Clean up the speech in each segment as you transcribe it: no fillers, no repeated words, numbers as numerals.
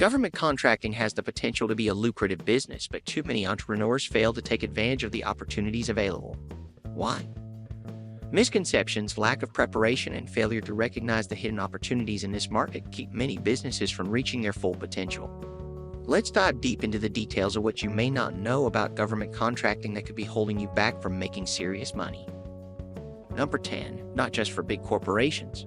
Government contracting has the potential to be a lucrative business, but too many entrepreneurs fail to take advantage of the opportunities available. Why? Misconceptions, lack of preparation, and failure to recognize the hidden opportunities in this market keep many businesses from reaching their full potential. Let's dive deep into the details of what you may not know about government contracting that could be holding you back from making serious money. Number 10. Not just for big corporations.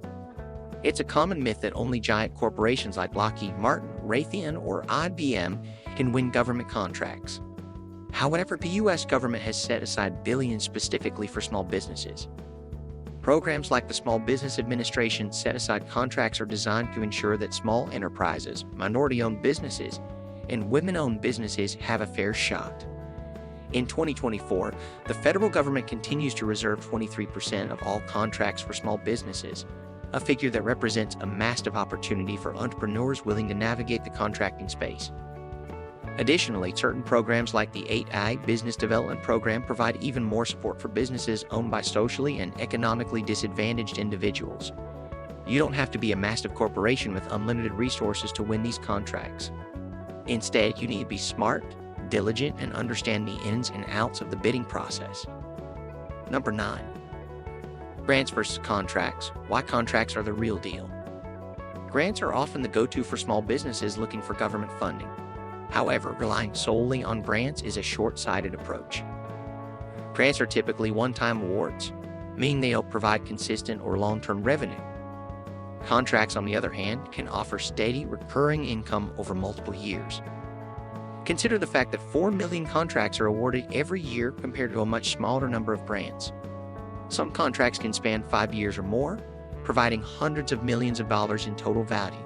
It's a common myth that only giant corporations like Lockheed Martin, Raytheon, or IBM can win government contracts. However, the U.S. government has set aside billions specifically for small businesses. Programs like the Small Business Administration set-aside contracts are designed to ensure that small enterprises, minority-owned businesses, and women-owned businesses have a fair shot. In 2024, the federal government continues to reserve 23% of all contracts for small businesses, a figure that represents a massive opportunity for entrepreneurs willing to navigate the contracting space. Additionally, certain programs like the 8i Business Development Program provide even more support for businesses owned by socially and economically disadvantaged individuals. You don't have to be a massive corporation with unlimited resources to win these contracts. Instead, you need to be smart, diligent, and understand the ins and outs of the bidding process. Number 9. Grants versus contracts. Why contracts are the real deal. Grants are often the go-to for small businesses looking for government funding. However, relying solely on grants is a short-sighted approach. Grants are typically one-time awards, meaning they'll provide consistent or long-term revenue. Contracts, on the other hand, can offer steady, recurring income over multiple years. Consider the fact that 4 million contracts are awarded every year compared to a much smaller number of grants. Some contracts can span 5 years or more, providing hundreds of millions of dollars in total value.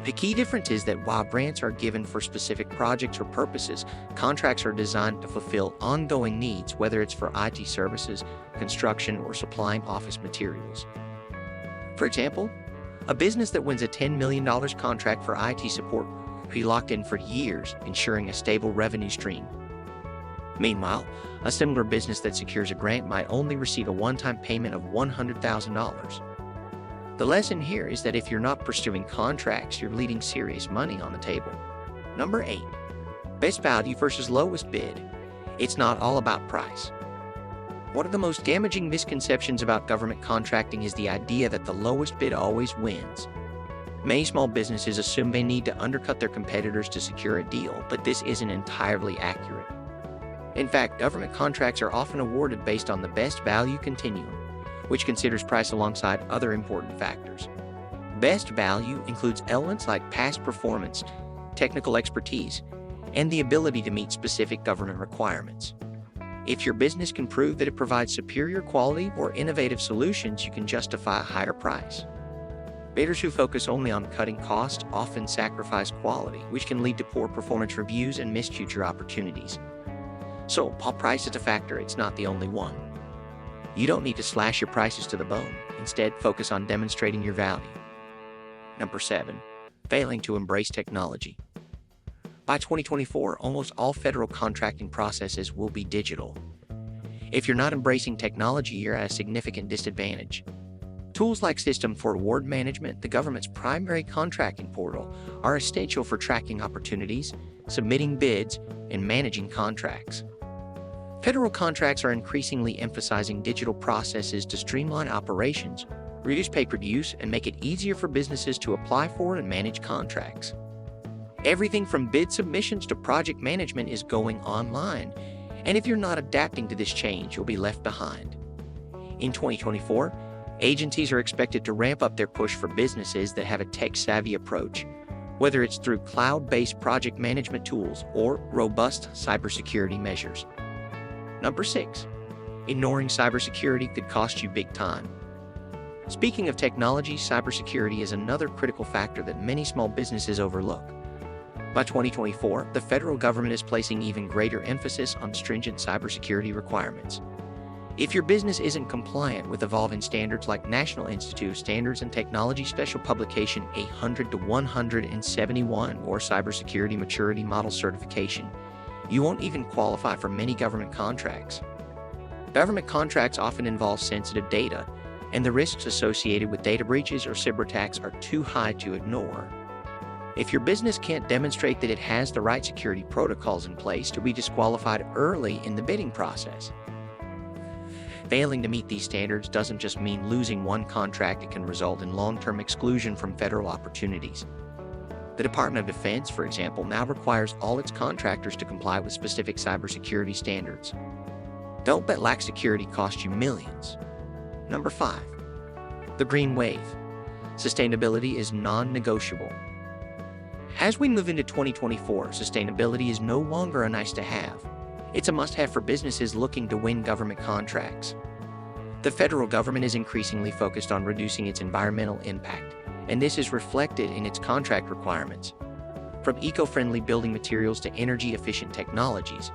The key difference is that while grants are given for specific projects or purposes, contracts are designed to fulfill ongoing needs, whether it's for IT services, construction, or supplying office materials. For example, a business that wins a $10 million contract for IT support will be locked in for years, ensuring a stable revenue stream. Meanwhile, a similar business that secures a grant might only receive a one-time payment of $100,000. The lesson here is that if you're not pursuing contracts, you're leaving serious money on the table. Number 8. Best value versus lowest bid. It's not all about price. One of the most damaging misconceptions about government contracting is the idea that the lowest bid always wins. Many small businesses assume they need to undercut their competitors to secure a deal, but this isn't entirely accurate. In fact, government contracts are often awarded based on the best value continuum, which considers price alongside other important factors. Best value includes elements like past performance, technical expertise, and the ability to meet specific government requirements. If your business can prove that it provides superior quality or innovative solutions, you can justify a higher price. Bidders who focus only on cutting costs often sacrifice quality, which can lead to poor performance reviews and missed future opportunities. So, while price is a factor, it's not the only one. You don't need to slash your prices to the bone. Instead, focus on demonstrating your value. Number 7. Failing to embrace technology. By 2024, almost all federal contracting processes will be digital. If you're not embracing technology, you're at a significant disadvantage. Tools like System for Award Management, the government's primary contracting portal, are essential for tracking opportunities, submitting bids, and managing contracts. Federal contracts are increasingly emphasizing digital processes to streamline operations, reduce paper use, and make it easier for businesses to apply for and manage contracts. Everything from bid submissions to project management is going online, and if you're not adapting to this change, you'll be left behind. In 2024, agencies are expected to ramp up their push for businesses that have a tech-savvy approach, whether it's through cloud-based project management tools or robust cybersecurity measures. Number 6. Ignoring cybersecurity could cost you big time. Speaking of technology, cybersecurity is another critical factor that many small businesses overlook. By 2024, the federal government is placing even greater emphasis on stringent cybersecurity requirements. If your business isn't compliant with evolving standards like National Institute of Standards and Technology Special Publication 800-171 or Cybersecurity Maturity Model Certification, you won't even qualify for many government contracts. Government contracts often involve sensitive data, and the risks associated with data breaches or cyberattacks are too high to ignore. If your business can't demonstrate that it has the right security protocols in place to be disqualified early in the bidding process. Failing to meet these standards doesn't just mean losing one contract, it can result in long-term exclusion from federal opportunities. The Department of Defense, for example, now requires all its contractors to comply with specific cybersecurity standards. Don't let lack security cost you millions. Number 5. The green wave. Sustainability is non-negotiable. As we move into 2024, sustainability is no longer a nice-to-have. It's a must-have for businesses looking to win government contracts. The federal government is increasingly focused on reducing its environmental impact, and this is reflected in its contract requirements. From eco-friendly building materials to energy-efficient technologies,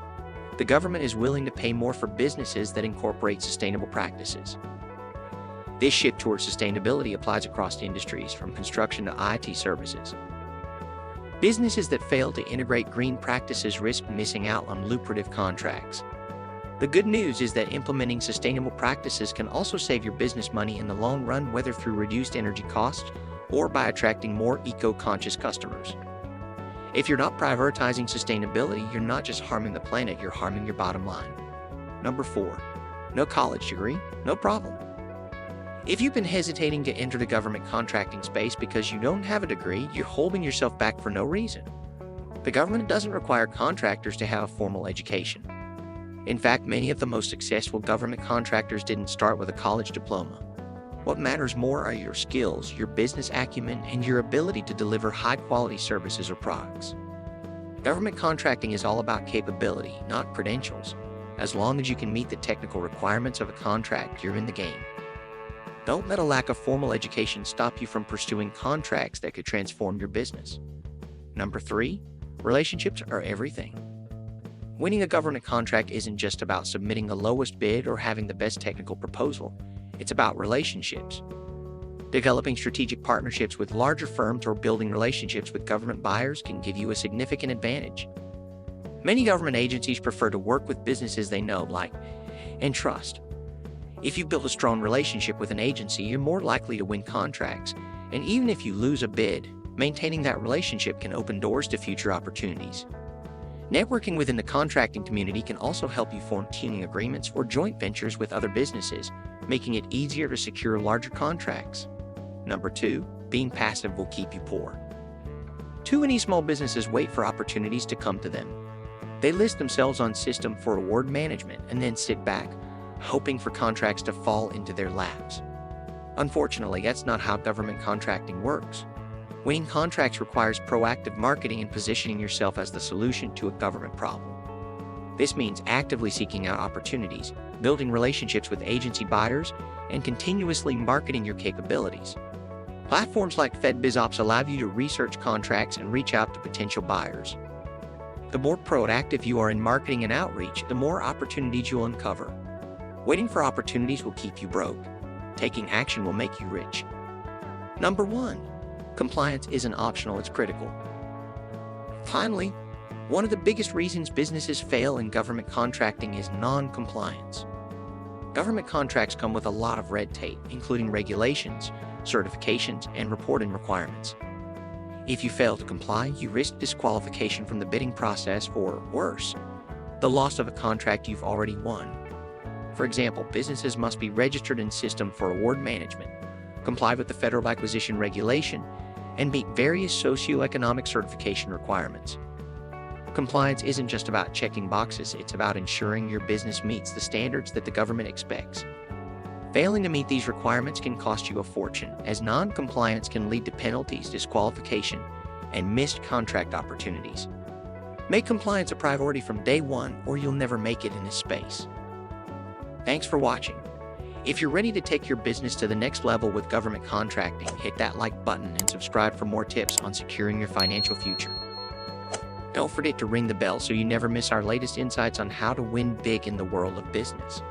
the government is willing to pay more for businesses that incorporate sustainable practices. This shift towards sustainability applies across industries, from construction to IT services. Businesses that fail to integrate green practices risk missing out on lucrative contracts. The good news is that implementing sustainable practices can also save your business money in the long run, whether through reduced energy costs or by attracting more eco-conscious customers. If you're not prioritizing sustainability, you're not just harming the planet, you're harming your bottom line. Number 4. No college degree, no problem. If you've been hesitating to enter the government contracting space because you don't have a degree, you're holding yourself back for no reason. The government doesn't require contractors to have a formal education. In fact, many of the most successful government contractors didn't start with a college diploma. What matters more are your skills, your business acumen, and your ability to deliver high-quality services or products. Government contracting is all about capability, not credentials. As long as you can meet the technical requirements of a contract, you're in the game. Don't let a lack of formal education stop you from pursuing contracts that could transform your business. Number 3, relationships are everything. Winning a government contract isn't just about submitting the lowest bid or having the best technical proposal. It's about relationships. Developing strategic partnerships with larger firms or building relationships with government buyers can give you a significant advantage. Many government agencies prefer to work with businesses they know, like, and trust. If you build a strong relationship with an agency, you're more likely to win contracts. And even if you lose a bid, maintaining that relationship can open doors to future opportunities. Networking within the contracting community can also help you form teaming agreements or joint ventures with other businesses, making it easier to secure larger contracts. Number 2, being passive will keep you poor. Too many small businesses wait for opportunities to come to them. They list themselves on system for award management and then sit back, hoping for contracts to fall into their laps. Unfortunately, that's not how government contracting works. Winning contracts requires proactive marketing and positioning yourself as the solution to a government problem. This means actively seeking out opportunities, building relationships with agency buyers, and continuously marketing your capabilities. Platforms like FedBizOps allow you to research contracts and reach out to potential buyers. The more proactive you are in marketing and outreach, the more opportunities you'll uncover. Waiting for opportunities will keep you broke. Taking action will make you rich. Number 1, compliance isn't optional, it's critical. Finally, one of the biggest reasons businesses fail in government contracting is non-compliance. Government contracts come with a lot of red tape, including regulations, certifications, and reporting requirements. If you fail to comply, you risk disqualification from the bidding process or, worse, the loss of a contract you've already won. For example, businesses must be registered in system for award management, comply with the Federal Acquisition Regulation, and meet various socioeconomic certification requirements. Compliance isn't just about checking boxes, it's about ensuring your business meets the standards that the government expects. Failing to meet these requirements can cost you a fortune, as non-compliance can lead to penalties, disqualification, and missed contract opportunities. Make compliance a priority from day one, or you'll never make it in this space. Thanks for watching. If you're ready to take your business to the next level with government contracting, hit that like button and subscribe for more tips on securing your financial future. Don't forget to ring the bell so you never miss our latest insights on how to win big in the world of business.